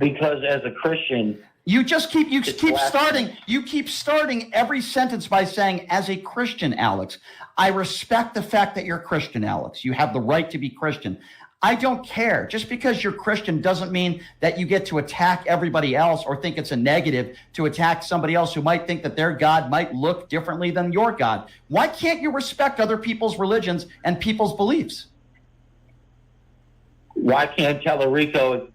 Because as a Christian, you keep starting every sentence by saying, as a Christian, Alex. I respect the fact that you're Christian, Alex. You have the right to be Christian. I don't care. Just because you're Christian doesn't mean that you get to attack everybody else or think it's a negative to attack somebody else who might think that their God might look differently than your God. Why can't you respect other people's religions and people's beliefs? Why can't Tellerico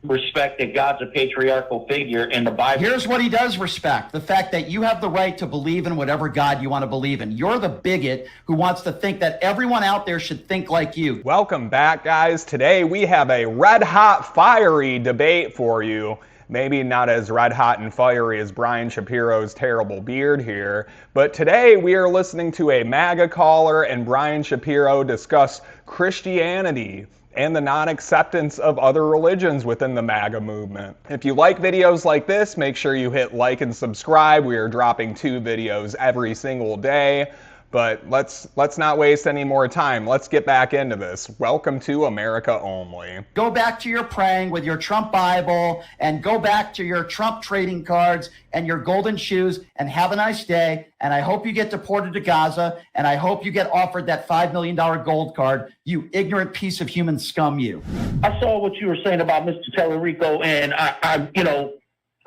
respect that God's a patriarchal figure in the Bible? Here's what he does respect: the fact that you have the right to believe in whatever God you want to believe in. You're the bigot who wants to think that everyone out there should think like you. Welcome back, guys. Today we have a red hot, fiery debate for you. Maybe not as red hot and fiery as Brian Shapiro's terrible beard here, but today we are listening to a MAGA caller and Brian Shapiro discuss Christianity and the non-acceptance of other religions within the MAGA movement. If you like videos like this, make sure you hit like and subscribe. We are dropping 2 videos every single day. But let's not waste any more time. Let's get back into this. Welcome to America Only. Go back to your praying with your Trump Bible, and go back to your Trump trading cards and your golden shoes, and have a nice day. And I hope you get deported to Gaza, and I hope you get offered that $5 million gold card, you ignorant piece of human scum, you. I saw what you were saying about Mr. Tellerico, and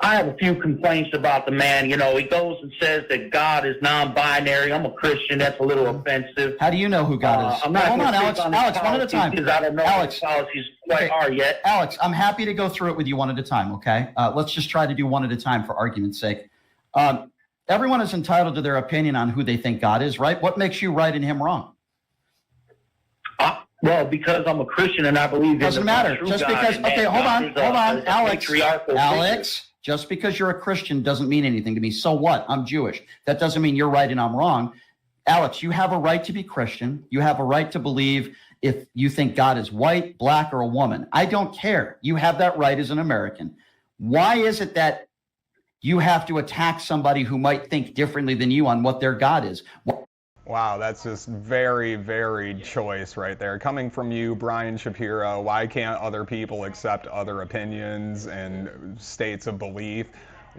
I have a few complaints about the man. You know, he goes and says that God is non-binary. I'm a Christian. That's a little offensive. How do you know who God is? I'm not hold on, Alex. Alex, one at a time. Because I don't know Alex, what policies quite are yet. Alex, I'm happy to go through it with you one at a time, okay? Let's just try to do one at a time for argument's sake. Everyone is entitled to their opinion on who they think God is, right? What makes you right and him wrong? Well, because I'm a Christian and I believe doesn't matter. Just because, okay, hold on, Alex. Just because you're a Christian doesn't mean anything to me. So what? I'm Jewish. That doesn't mean you're right and I'm wrong. Alex, you have a right to be Christian. You have a right to believe if you think God is white, black, or a woman. I don't care. You have that right as an American. Why is it that you have to attack somebody who might think differently than you on what their God is? Wow, that's just very, very choice right there. Coming from you, Brian Shapiro, why can't other people accept other opinions and states of belief?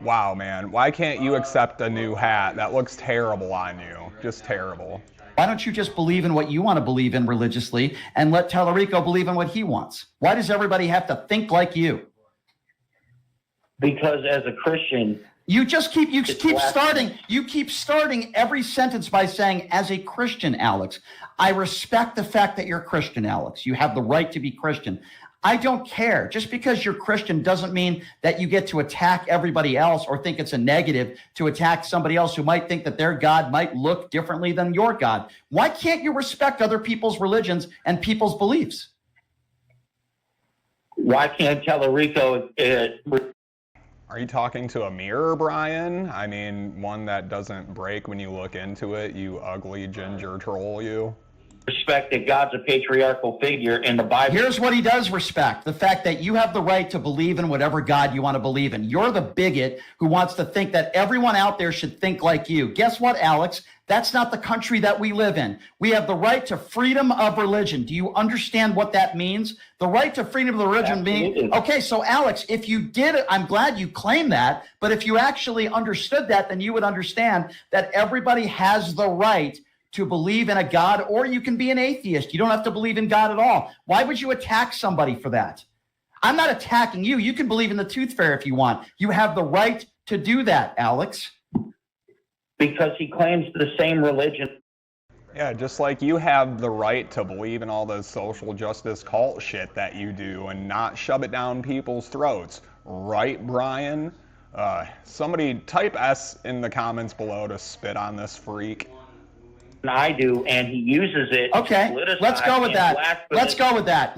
Wow, man, why can't you accept a new hat? That looks terrible on you, just terrible. Why don't you just believe in what you want to believe in religiously and let Tellerico believe in what he wants? Why does everybody have to think like you? Because as a Christian, you keep starting every sentence by saying, as a Christian, Alex. I respect the fact that you're Christian, Alex. You have the right to be Christian. I don't care. Just because you're Christian doesn't mean that you get to attack everybody else or think it's a negative to attack somebody else who might think that their God might look differently than your God. Why can't you respect other people's religions and people's beliefs? Why can't Tellerico Are you talking to a mirror, Brian? I mean, one that doesn't break when you look into it, you ugly ginger troll, you. Respect that God's a patriarchal figure in the Bible. Here's what he does respect: the fact that you have the right to believe in whatever God you want to believe in. You're the bigot who wants to think that everyone out there should think like you. Guess what, Alex? That's not the country that we live in. We have the right to freedom of religion. Do you understand what that means? The right to freedom of religion means, okay, so Alex, if you did it, I'm glad you claim that, but if you actually understood that, then you would understand that everybody has the right to believe in a God, or you can be an atheist. You don't have to believe in God at all. Why would you attack somebody for that? I'm not attacking you. You can believe in the tooth fairy if you want. You have the right to do that, Alex. Because he claims the same religion. Yeah, just like you have the right to believe in all this social justice cult shit that you do and not shove it down people's throats. Right, Brian? Somebody type S in the comments below to spit on this freak. I do, and he uses it. Okay, let's go with that. Let's go with that.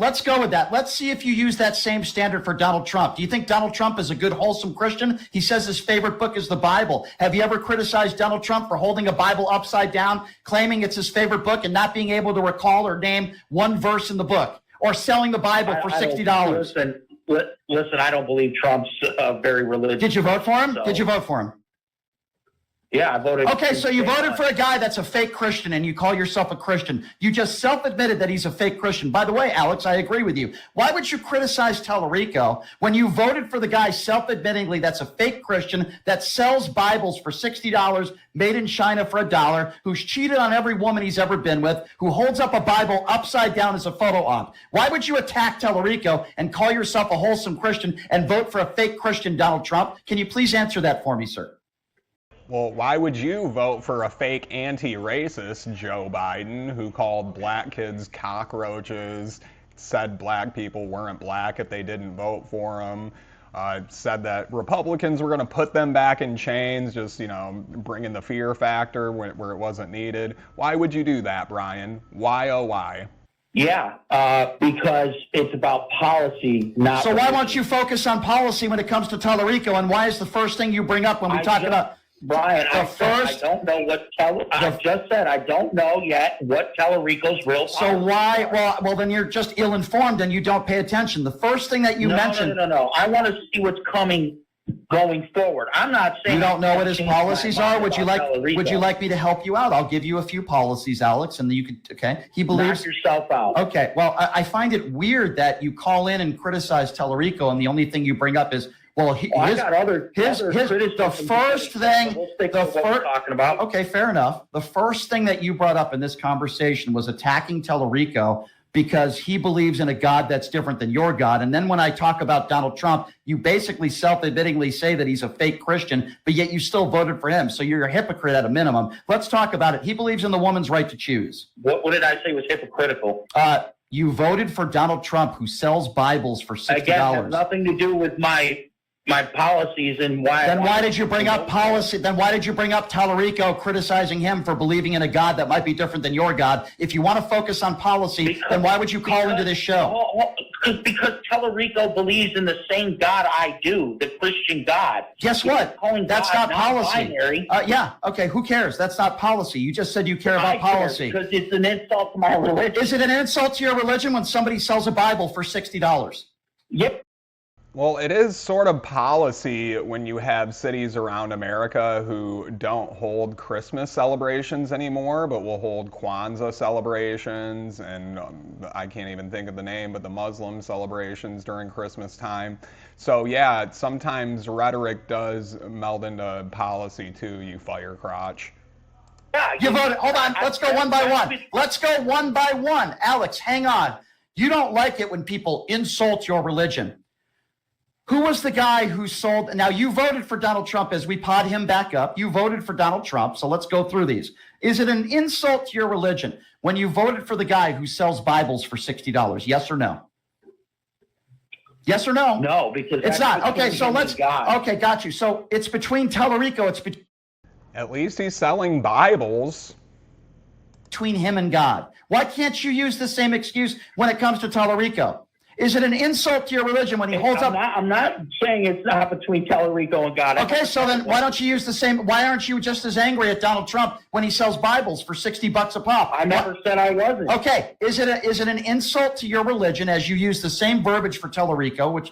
Let's see if you use that same standard for Donald Trump. Do you think Donald Trump is a good, wholesome Christian? He says his favorite book is the Bible. Have you ever criticized Donald Trump for holding a Bible upside down, claiming it's his favorite book, and not being able to recall or name one verse in the book, or selling the Bible for $60? Listen, I don't believe Trump's very religious. Did you vote for him? Did you vote for him? Yeah, I voted. Okay, so you voted for a guy that's a fake Christian and you call yourself a Christian. You just self-admitted that he's a fake Christian. By the way, Alex, I agree with you. Why would you criticize Tellerico when you voted for the guy self-admittingly that's a fake Christian that sells Bibles for $60, made in China for $1, who's cheated on every woman he's ever been with, who holds up a Bible upside down as a photo op? Why would you attack Tellerico and call yourself a wholesome Christian and vote for a fake Christian, Donald Trump? Can you please answer that for me, sir? Well, why would you vote for a fake anti-racist Joe Biden who called black kids cockroaches, said black people weren't black if they didn't vote for him, said that Republicans were going to put them back in chains, just, bringing the fear factor where it wasn't needed? Why would you do that, Brian? Why, oh, why? Yeah, because it's about policy, not. So why won't you focus on policy when it comes to Tellerico? And why is the first thing you bring up when we talk about... Brian, I don't know what I just said. I don't know yet what Tellerico's real. So why? Well, then you're just ill-informed and you don't pay attention. The first thing that you mentioned. No. I want to see what's going forward. I'm not saying you don't know what his policies are. Would you like me to help you out? I'll give you a few policies, Alex, and you could. Okay, he believes. Knock yourself out. Okay. Well, I find it weird that you call in and criticize Tellerico, and the only thing you bring up is. Well, the first thing, talking about. Okay, fair enough. The first thing that you brought up in this conversation was attacking Tellerico because he believes in a God that's different than your God. And then when I talk about Donald Trump, you basically self-admittingly say that he's a fake Christian, but yet you still voted for him. So you're a hypocrite at a minimum. Let's talk about it. He believes in the woman's right to choose. What did I say was hypocritical? You voted for Donald Trump, who sells Bibles for $60. Again, has nothing to do with my policies and why. Then why did you bring up policy? Then why did you bring up Tellerico criticizing him for believing in a God that might be different than your God? If you want to focus on policy, then why would you call into this show? Because Tellerico believes in the same God I do, the Christian God. Guess what? That's not policy. Yeah. Okay. Who cares? That's not policy. You just said you care about policy. Because it's an insult to my religion. Is it an insult to your religion when somebody sells a Bible for $60? Yep. Well, it is sort of policy when you have cities around America who don't hold Christmas celebrations anymore, but will hold Kwanzaa celebrations, and I can't even think of the name, but the Muslim celebrations during Christmas time. So yeah, sometimes rhetoric does meld into policy too, you fire crotch. Yeah, you voted. Hold on. Let's go one by one. Let's go one by one. Alex, hang on. You don't like it when people insult your religion. Who was the guy who sold? Now, you voted for Donald Trump as we pod him back up. You voted for Donald Trump. So let's go through these. Is it an insult to your religion when you voted for the guy who sells Bibles for $60? Yes or no? Yes or no? No, because it's not. Okay, so let's. Okay, got you. So it's between Tellerico. At least he's selling Bibles. Between him and God. Why can't you use the same excuse when it comes to Tellerico? Is it an insult to your religion when he holds up? I'm not saying it's not between Tellerico and God. Okay, so then why don't you use the same? Why aren't you just as angry at Donald Trump when he sells Bibles for $60 a pop? I never said I wasn't. Okay, is it an insult to your religion as you use the same verbiage for Tellerico? Which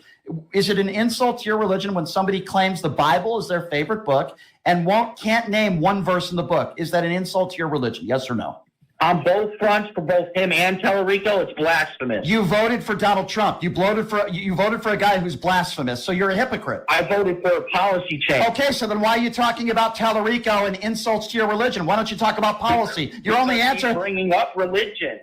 is it an insult to your religion when somebody claims the Bible is their favorite book and can't name one verse in the book? Is that an insult to your religion? Yes or no? On both fronts, for both him and Tellerico, it's blasphemous. You voted for Donald Trump. You voted for a guy who's blasphemous. So you're a hypocrite. I voted for a policy change. Okay, so then why are you talking about Tellerico and insults to your religion? Why don't you talk about policy? Your only answer. Bringing up religion.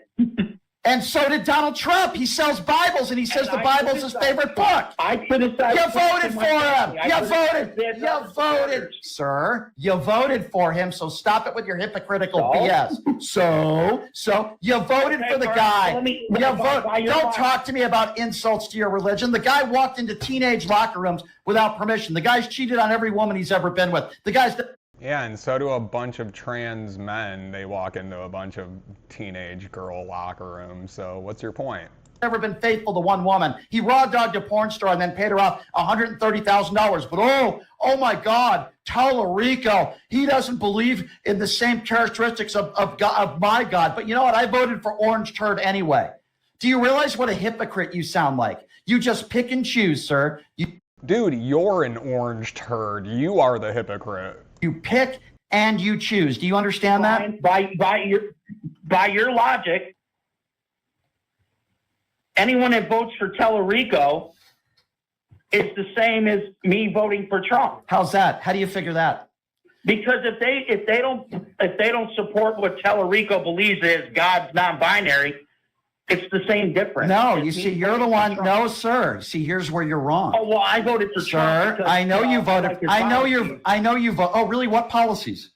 And so did Donald Trump. He sells Bibles, and he says the Bible's his favorite book. I criticized. You voted for him. You voted, sir. You voted for him. So stop it with your hypocritical BS. So you voted for the guy. Don't talk to me about insults to your religion. The guy walked into teenage locker rooms without permission. The guy's cheated on every woman he's ever been with. The guy's. Yeah, and so do a bunch of trans men. They walk into a bunch of teenage girl locker rooms. So what's your point? Never been faithful to one woman. He raw dogged a porn star and then paid her off $130,000. But oh my God, Tellerico, he doesn't believe in the same characteristics of my God. But you know what? I voted for Orange Turd anyway. Do you realize what a hypocrite you sound like? You just pick and choose, sir. Dude, you're an orange turd. You are the hypocrite. You pick and you choose. Do you understand that? By your logic, anyone that votes for Tellerico is the same as me voting for Trump. How's that? How do you figure that? Because if they don't support what Tellerico believes is God's non-binary, it's the same difference. No, you see, you're the one. No, sir. See, here's where you're wrong. Oh well, I voted for Trump. Sir, I know you voted. I know you vote. Oh, really? What policies?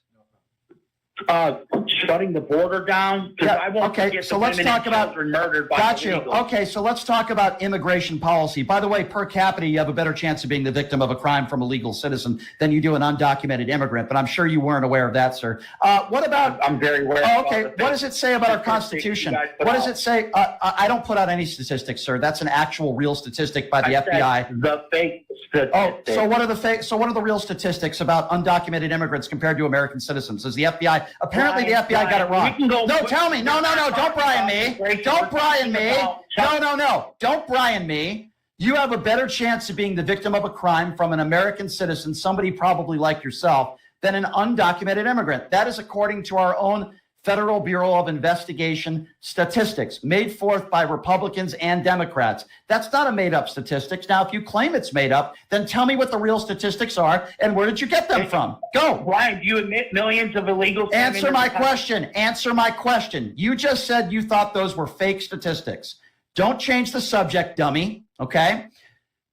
Shutting the border down. Yeah, I won't okay, forget so the let's women talk and about. children murdered by Got you. illegals. Okay, so let's talk about immigration policy. By the way, per capita, you have a better chance of being the victim of a crime from a legal citizen than you do an undocumented immigrant. But I'm sure you weren't aware of that, sir. What about? I'm very aware. Oh, okay. What does it say about our Constitution? What does it say? I don't put out any statistics, sir. That's an actual real statistic by the FBI. The fake statistics. Oh, so what are the fake? So what are the real statistics about undocumented immigrants compared to American citizens? Is the FBI apparently the FBI got it wrong? No, tell me. No. Don't Brian me. Don't Brian me. No. Don't Brian me. You have a better chance of being the victim of a crime from an American citizen, somebody probably like yourself, than an undocumented immigrant. That is according to our own Federal Bureau of Investigation statistics made forth by Republicans and Democrats. That's not a made-up statistics. Now, if you claim it's made up, then tell me what the real statistics are and where did you get them from? Go. Brian, do you admit millions of illegals? Answer my question. Answer my question. You just said you thought those were fake statistics. Don't change the subject, dummy. Okay?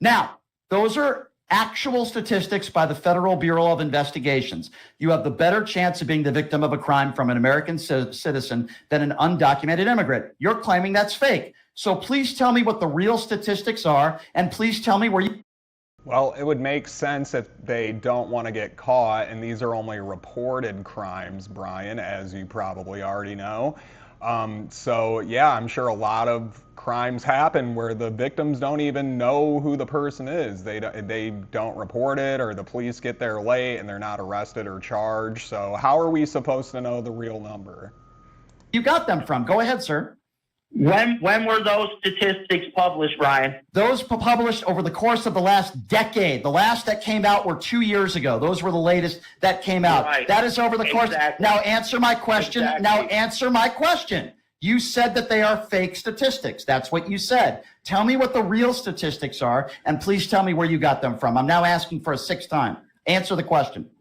Now, those are actual statistics by the Federal Bureau of Investigations. You have the better chance of being the victim of a crime from an American citizen than an undocumented immigrant. You're claiming that's fake. So please tell me what the real statistics are, and please tell me where you... Well, it would make sense if they don't want to get caught, and these are only reported crimes, Brian, as you probably already know. So yeah, I'm sure a lot of crimes happen where the victims don't even know who the person is. They don't report it, or the police get there late and they're not arrested or charged. So how are we supposed to know the real number? You got them from. Go ahead, sir. When were those statistics published, Brian? Those published over the course of the last decade. The last that came out were 2 years ago. Those were the latest that came out. Right. That is over the course. Exactly. Now answer my question. Exactly. Now answer my question. You said that they are fake statistics. That's what you said. Tell me what the real statistics are, and please tell me where you got them from. I'm now asking for a sixth time. Answer the question.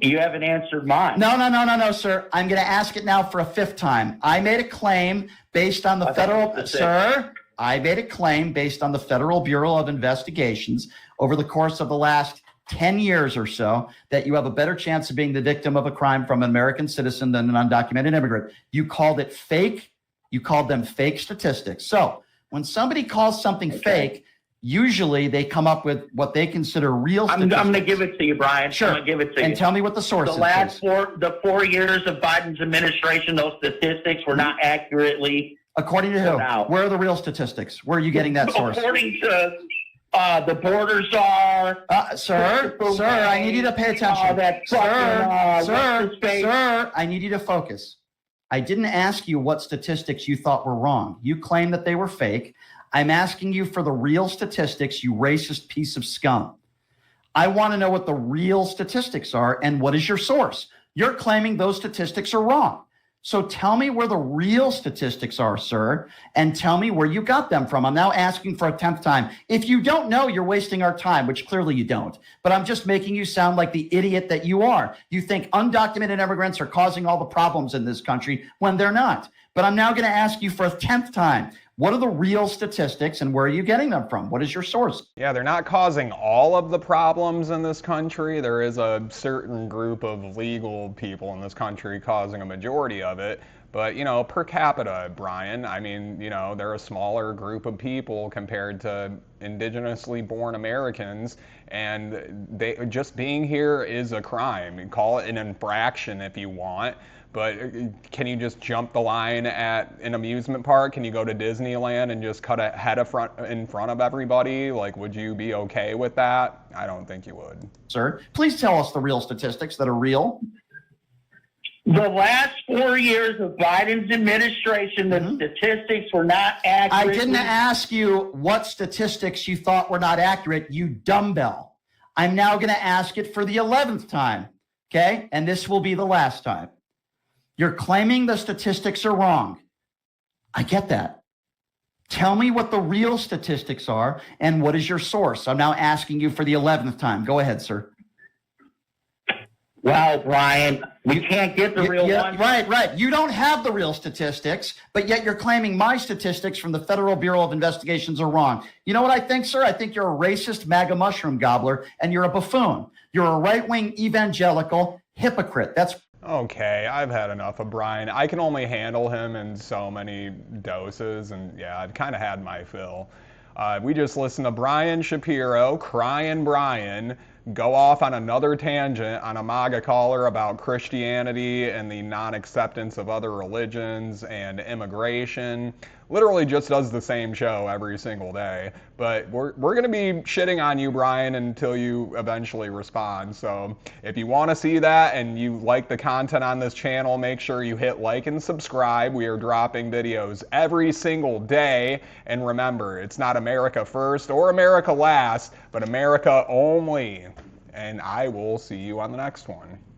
You haven't answered mine. No, sir. I'm going to ask it now for a fifth time. I made a claim based on the I made a claim based on the Federal Bureau of Investigations over the course of the last 10 years or so that you have a better chance of being the victim of a crime from an American citizen than an undocumented immigrant. You called it fake. You called them fake statistics. So when somebody calls something fake, usually they come up with what they consider real statistics. I'm going to give it to you, Brian. Sure. I'm going to give it to you. And tell me what the source is. The 4 years of Biden's administration, those statistics were not accurately. According to who? Out. Where are the real statistics? Where are you getting that source? According to the borders are. Sir, I need you to pay attention. Sir, I need you to focus. I didn't ask you what statistics you thought were wrong. You claim that they were fake. I'm asking you for the real statistics, you racist piece of scum. I want to know what the real statistics are and what is your source. You're claiming those statistics are wrong. So tell me where the real statistics are, sir, and tell me where you got them from. I'm now asking for a 10th time. If you don't know, you're wasting our time, which clearly you don't. But I'm just making you sound like the idiot that you are. You think undocumented immigrants are causing all the problems in this country when they're not. But I'm now going to ask you for a 10th time. What are the real statistics and where are you getting them from? What is your source? Yeah, they're not causing all of the problems in this country. There is a certain group of legal people in this country causing a majority of it. But, you know, per capita, Brian, I mean, you know, they're a smaller group of people compared to indigenously born Americans. And they just being here is a crime. You call it an infraction if you want. But can you just jump the line at an amusement park? Can you go to Disneyland and just cut a head in front of everybody? Like, would you be okay with that? I don't think you would. Sir, please tell us the real statistics that are real. The last 4 years of Biden's administration, the statistics were not accurate. I didn't ask you what statistics you thought were not accurate, you dumbbell. I'm now going to ask it for the 11th time. okay? And this will be the last time. You're claiming the statistics are wrong. I get that. Tell me what the real statistics are and what is your source. I'm now asking you for the 11th time. Go ahead, sir. Well, Brian, we can't get the real one. Right. You don't have the real statistics, but yet you're claiming my statistics from the Federal Bureau of Investigations are wrong. You know what I think, sir? I think you're a racist MAGA mushroom gobbler, and you're a buffoon. You're a right-wing evangelical hypocrite. That's Okay, I've had enough of Brian. I can only handle him in so many doses, and yeah, I've kind of had my fill. We just listened to Brian Shapiro, crying Brian, go off on another tangent on a MAGA caller about Christianity and the non-acceptance of other religions and immigration. Literally just does the same show every single day. But we're going to be shitting on you, Brian, until you eventually respond. So if you want to see that and you like the content on this channel, make sure you hit like and subscribe. We are dropping videos every single day. And remember, it's not America first or America last, but America only. And I will see you on the next one.